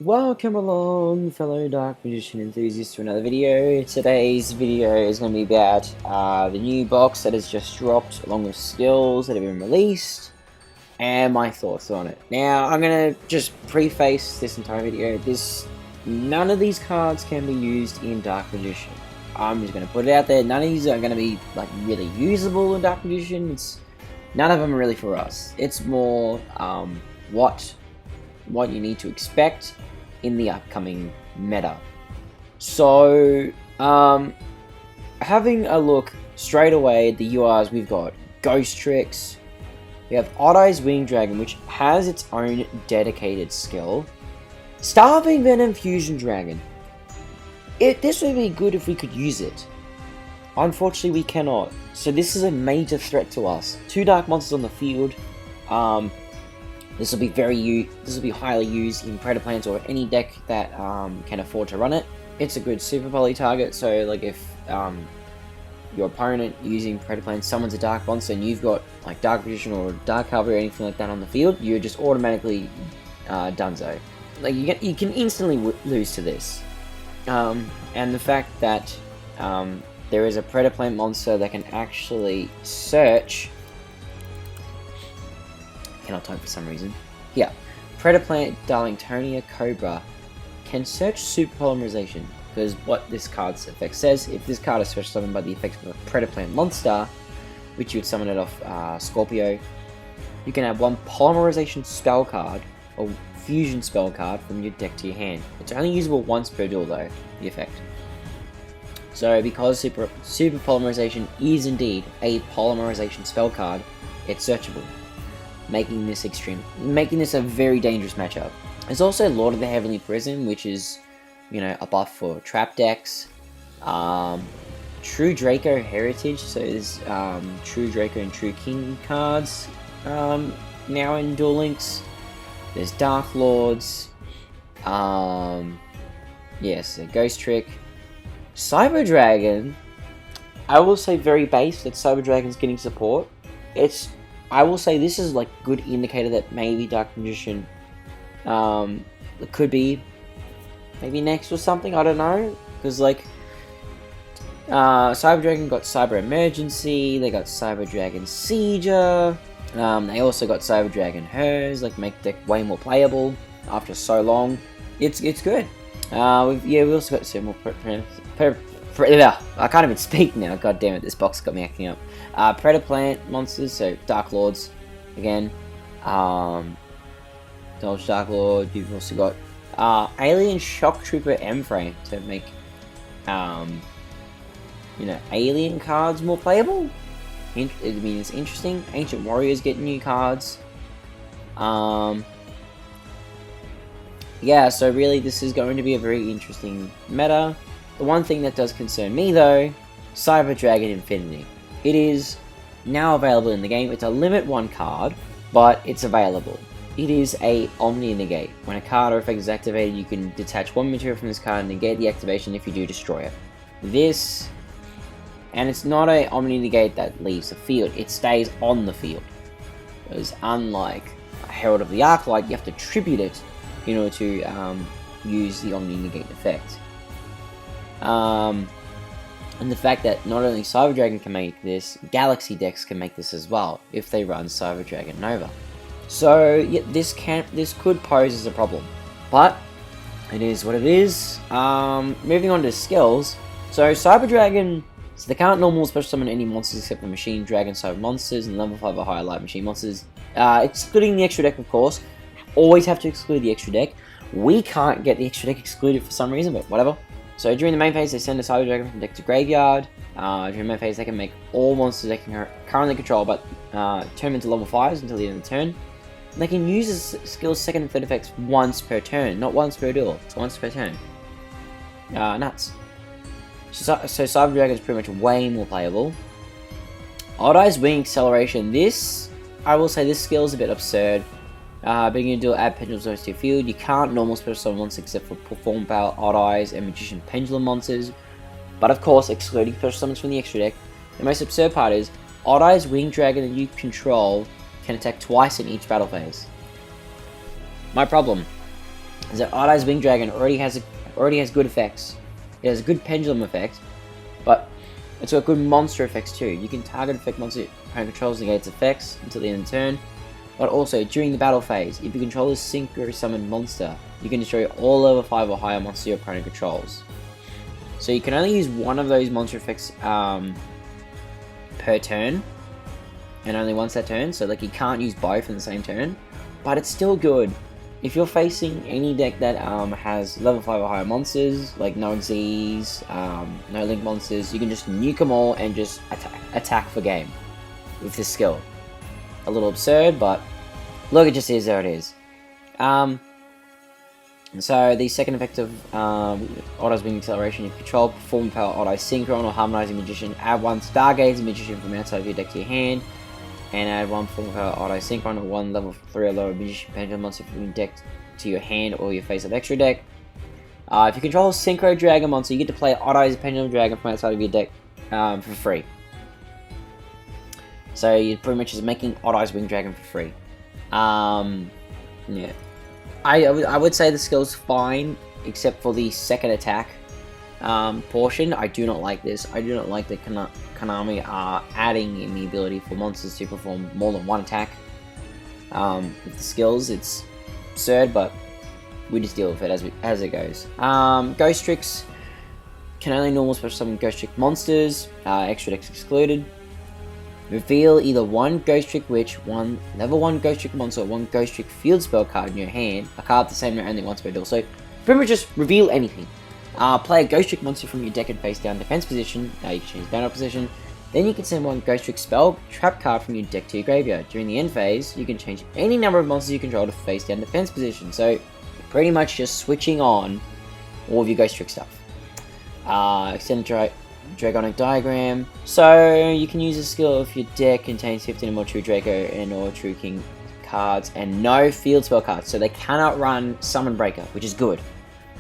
Welcome along, fellow Dark Magician enthusiasts, to another video. Today's video is going to be about the new box that has just dropped, along with skills that have been released, and my thoughts on it. Now, I'm going to just preface this entire video. None of these cards can be used in Dark Magician. I'm just going to put it out there. None of these are going to be really usable in Dark Magician. None of them are really for us. It's more what you need to expect in the upcoming meta. So, having a look straight away at the URs, we've got Ghost Tricks, we have Odd Eyes Wing Dragon, which has its own dedicated skill, Starving Venom Fusion Dragon. This would be good if we could use it. Unfortunately, we cannot. So this is a major threat to us. 2 Dark Monsters on the field. This will be highly used in Predator plans or any deck that can afford to run it. It's a good super poly target, so like if your opponent using Predator plans summons a Dark Monster and you've got like Dark Magician or Dark Cavalry or anything like that on the field, you're just automatically donezo. Like you can instantly lose to this. And the fact that there is a Predator plant monster that can actually search. Cannot type for some reason. Yeah, Predator Plant Darlingtonia Cobra can search Super Polymerization, because what this card's effect says, if this card is special summoned by the effect of a Predator Plant monster, which you would summon it off Scorpio, you can add 1 Polymerization spell card or Fusion spell card from your deck to your hand. It's only usable once per duel though, the effect. So because Super Polymerization is indeed a Polymerization spell card, it's searchable, making this a very dangerous matchup. There's also Lord of the Heavenly Prison, which is, a buff for trap decks. True Draco Heritage, so there's True Draco and True King cards now in Duel Links. There's Dark Lords. Yes, a Ghost Trick. Cyber Dragon, I will say very base that Cyber Dragon's getting support. I will say this is like good indicator that maybe Dark Magician could be maybe next or something, I don't know, because like Cyber Dragon got Cyber Emergency, they got Cyber Dragon Sieger, they also got Cyber Dragon Hers, like make the deck way more playable after so long. It's good. We also got some more I can't even speak now, god damn it, this box got me acting up. Predator Plant monsters, so Dark Lords, again. Dodge Dark Lord, you've also got Alien Shock Trooper M-Frame to make, alien cards more playable. It's interesting. Ancient Warriors get new cards. Yeah, so really this is going to be a very interesting meta. The one thing that does concern me though, Cyber Dragon Infinity. It is now available in the game. It's a limit 1 card, but it's available. It is a Omni Negate. When a card or effect is activated, you can detach 1 material from this card and negate the activation if you do destroy it. And it's not a Omni Negate that leaves the field, it stays on the field. Whereas unlike Herald of the Arclight, you have to tribute it in order to use the Omni Negate effect. And the fact that not only Cyber Dragon can make this, Galaxy decks can make this as well, if they run Cyber Dragon Nova. So, yeah, this could pose as a problem, but it is what it is. Moving on to skills. So, Cyber Dragon, so they can't normal special summon any monsters except for Machine Dragon Cyber monsters and level 5 or higher light machine monsters, excluding the extra deck, of course. Always have to exclude the extra deck. We can't get the extra deck excluded for some reason, but whatever. So during the main phase, they send a Cyber Dragon from deck to graveyard. During the main phase, they can make all monsters they can currently control, but turn them into level 5s until the end of the turn. And they can use this skill's second and third effects once per turn, not once per duel. It's once per turn. Nuts. So Cyber Dragon is pretty much way more playable. Odd Eyes Wing Acceleration. I will say this skill is a bit absurd. Being able to do add pendulum zones to your field. You can't normal special summon monsters except for Perform Power, Odd Eyes, and Magician Pendulum monsters. But of course, excluding special summons from the extra deck. The most absurd part is, Odd Eyes Wing Dragon that you control can attack twice in each battle phase. My problem. is that Odd Eyes Wing Dragon already has good effects. It has a good pendulum effect, but it's got good monster effects too. You can target effect monster opponent controls negates effects until the end of the turn, but also during the battle phase, if you control a synchro summon monster, you can destroy all level 5 or higher monsters your opponent controls. So you can only use one of those monster effects per turn, and only once that turn, so like you can't use both in the same turn, but it's still good. If you're facing any deck that has level 5 or higher monsters, like no Xyz, no Link monsters, you can just nuke them all and just attack for game with this skill. A little absurd, but look, it just is there it is. So the second effect of Odd Eyes Wing Acceleration, if you control Perform Power Odd Eyes Synchron or Harmonizing Magician, add 1 Stargazer Magician from outside of your deck to your hand, and add 1 Perform Power Odd Eyes Synchron or 1 level 3 or lower Magician Pendulum monster from your deck to your hand or your face-up extra deck. If you control Synchro Dragon monster, you get to play Odd Eyes Pendulum Dragon from outside of your deck for free. So you're pretty much just making Odd Eyes Wing Dragon for free. Yeah. I would say the skill's fine, except for the second attack portion. I do not like this. I do not like that Konami are adding in the ability for monsters to perform more than one attack with the skills. It's absurd, but we just deal with it as it goes. Ghost Tricks can only normal special summon Ghost Trick monsters, extra decks excluded. Reveal either one Ghost Trick Witch, one level 1 Ghost Trick monster, or one Ghost Trick Field Spell card in your hand, a card the same only once per duel. So pretty much just reveal anything. Play a Ghost Trick monster from your deck in face down defense position. You can change battle position. Then you can send one Ghost Trick Spell trap card from your deck to your graveyard. During the end phase, you can change any number of monsters you control to face down defense position. So you're pretty much just switching on all of your Ghost Trick stuff. Extended Dragonic Diagram. So you can use a skill if your deck contains 15 or more True Draco and or True King cards and no field spell cards, so they cannot run Summon Breaker, which is good.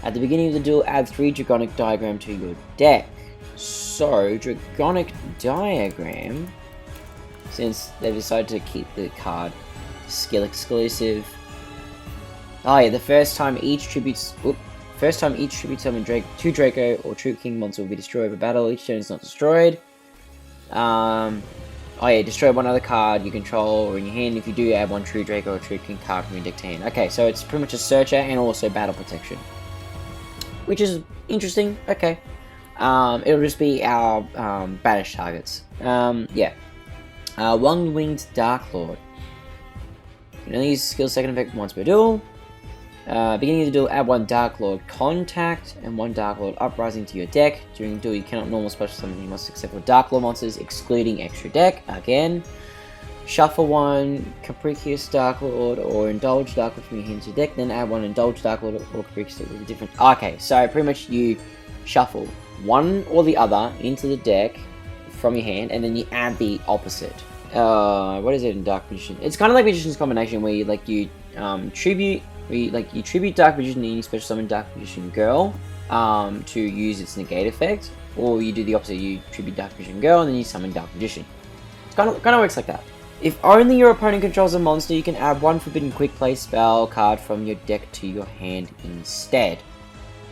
At the beginning of the duel, add 3 Dragonic Diagram to your deck. So Dragonic Diagram, since they've decided to keep the card skill exclusive. Oh yeah, the first time each tribute summon 2 Draco or True King monster will be destroyed over battle. Each turn is not destroyed. Oh yeah, destroy one other card you control or in your hand. If you do, add 1 True Draco or True King card from your deck to hand. Okay, so it's pretty much a searcher and also battle protection, which is interesting. Okay, it'll just be our banish targets. Yeah, One-Winged Dark Lord. You can only use skill second effect once per duel. Beginning of the duel, add 1 Dark Lord Contact and 1 Dark Lord Uprising to your deck. During the duel, you cannot normal special summon any monsters except for Dark Lord monsters, excluding extra deck. Again, shuffle 1 Capricious Dark Lord or Indulge Dark Lord from your hand to your deck, then add 1 Indulge Dark Lord or Capricious with a different... Okay, so pretty much you shuffle one or the other into the deck from your hand, and then you add the opposite. What is it in Dark Magician? It's kind of like Magician's Combination, where you tribute Dark Magician and you special summon Dark Magician Girl to use its negate effect, or you do the opposite, you tribute Dark Magician Girl and then you summon Dark Magician. It kind of works like that. If only your opponent controls a monster, you can add 1 Forbidden Quick Play spell card from your deck to your hand instead.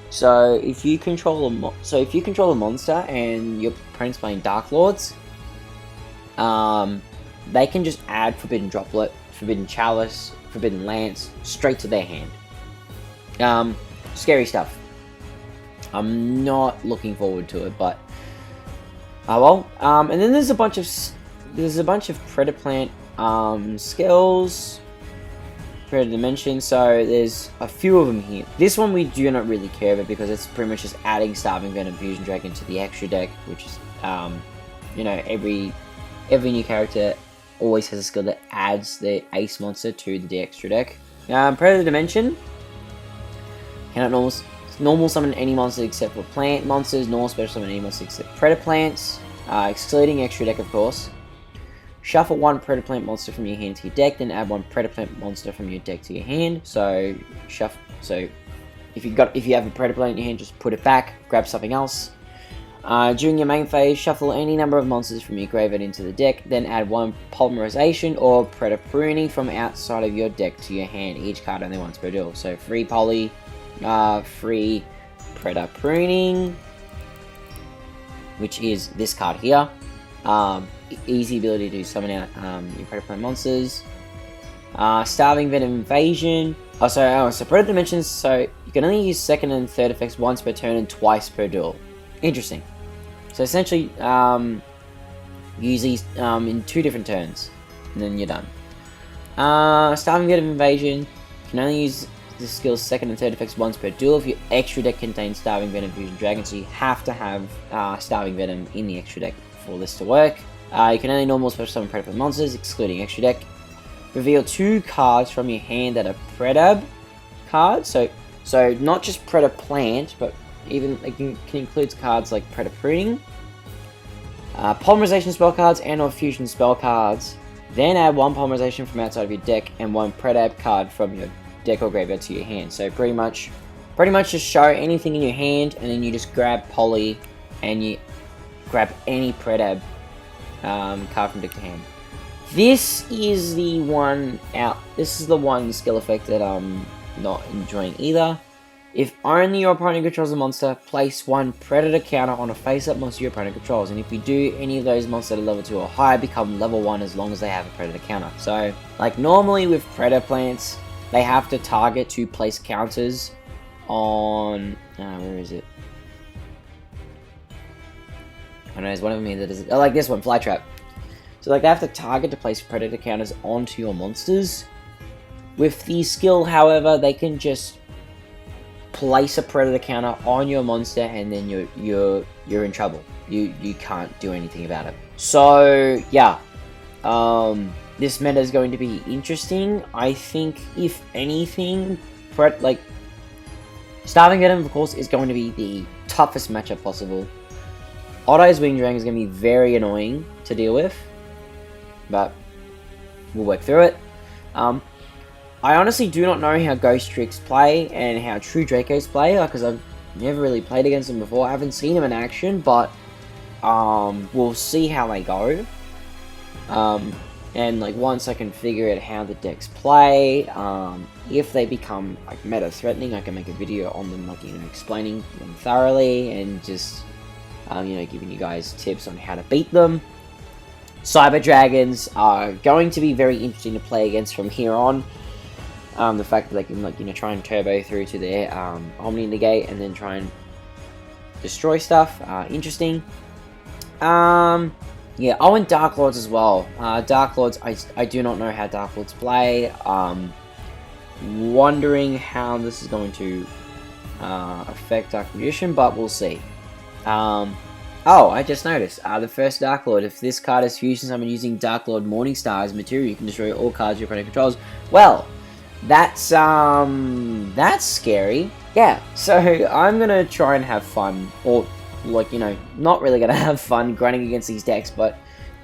So if you control a monster and your opponent's playing Dark Lords, they can just add Forbidden Droplet, Forbidden Chalice, Forbidden Lance straight to their hand. Scary stuff. I'm not looking forward to it, but oh well. And then there's a bunch of Predaplant skills, Predator Dimension. So there's a few of them here. This one we do not really care about because it's pretty much just adding Starving Venom Fusion Dragon to the extra deck, which is you know, every new character always has a skill that adds the ace monster to the extra deck. Predator Dimension cannot normal summon any monster except for plant monsters, normal special summon any monster except Predator Plants, excluding extra deck of course. Shuffle 1 Predator Plant monster from your hand to your deck, then add 1 Predator Plant monster from your deck to your hand. So if you have a Predator Plant in your hand, just put it back, grab something else. During your main phase, shuffle any number of monsters from your graveyard into the deck, then add 1 Polymerization or Predator Pruning from outside of your deck to your hand, each card only once per duel. So free poly, free Predator Pruning, which is this card here. Easy ability to summon out your Predator Plant monsters. Starving Venom Invasion. So Predator Dimensions, so you can only use second and third effects once per turn and twice per duel. Interesting. So essentially, use these in 2 different turns, and then you're done. Starving Venom Invasion, you can only use this skill's second and third effects once per duel if your extra deck contains Starving Venom Fusion Dragon, so you have to have Starving Venom in the extra deck for this to work. You can only normal special summon Predator monsters, excluding extra deck. Reveal 2 cards from your hand that are Predab cards, so not just Predator Plant, but even it can include cards like Predator Pruning, Polymerization spell cards and or Fusion spell cards. Then add 1 Polymerization from outside of your deck and 1 Predab card from your deck or graveyard to your hand. So pretty much just show anything in your hand, and then you just grab Poly and you grab any Predab card from deck to hand. This is the one skill effect that I'm not enjoying either. If only your opponent controls a monster, place 1 Predator counter on a face-up monster your opponent controls, and if you do, any of those monsters that are level 2 or higher become level 1 as long as they have a Predator counter. So, like normally with Predator plants, they have to target to place counters on... where is it? I don't know, there's one of them here that is... Oh, like this one, Flytrap. So like they have to target to place Predator counters onto your monsters. With the skill, however, they can just place a Predator counter on your monster, and then you're in trouble. You can't do anything about it. So yeah, this meta is going to be interesting. I think if anything, Starving Venom, of course, is going to be the toughest matchup possible. Odd-Eyes Wing Dragon is going to be very annoying to deal with, but we'll work through it. I honestly do not know how Ghost Tricks play and how True Dracos play, because I've never really played against them before. I haven't seen them in action, but we'll see how they go. And like once I can figure out how the decks play, if they become like meta threatening, I can make a video on them, like, you know, explaining them thoroughly and just you know, giving you guys tips on how to beat them. Cyber Dragons are going to be very interesting to play against from here on. The fact that they can, like, you know, try and turbo through to their Omni Negate and then try and destroy stuff. Interesting. Yeah, oh, and Dark Lords as well. Dark Lords, I do not know how Dark Lords play. Wondering how this is going to affect Dark Magician, but we'll see. Oh, I just noticed, the first Dark Lord, if this card is fusion summoned using Dark Lord Morningstar as material, you can destroy all cards your opponent controls. Well, that's scary. Yeah, so I'm gonna try and have fun, or, like, you know, not really gonna have fun grinding against these decks, but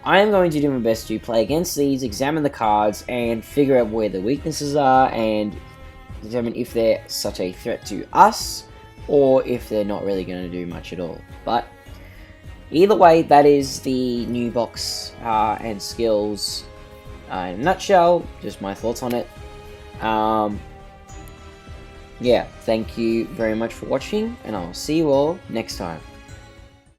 I am going to do my best to play against these, examine the cards, and figure out where the weaknesses are, and determine if they're such a threat to us, or if they're not really going to do much at all. But either way, that is the new box and skills in a nutshell. Just my thoughts on it. Yeah, thank you very much for watching, and I'll see you all next time.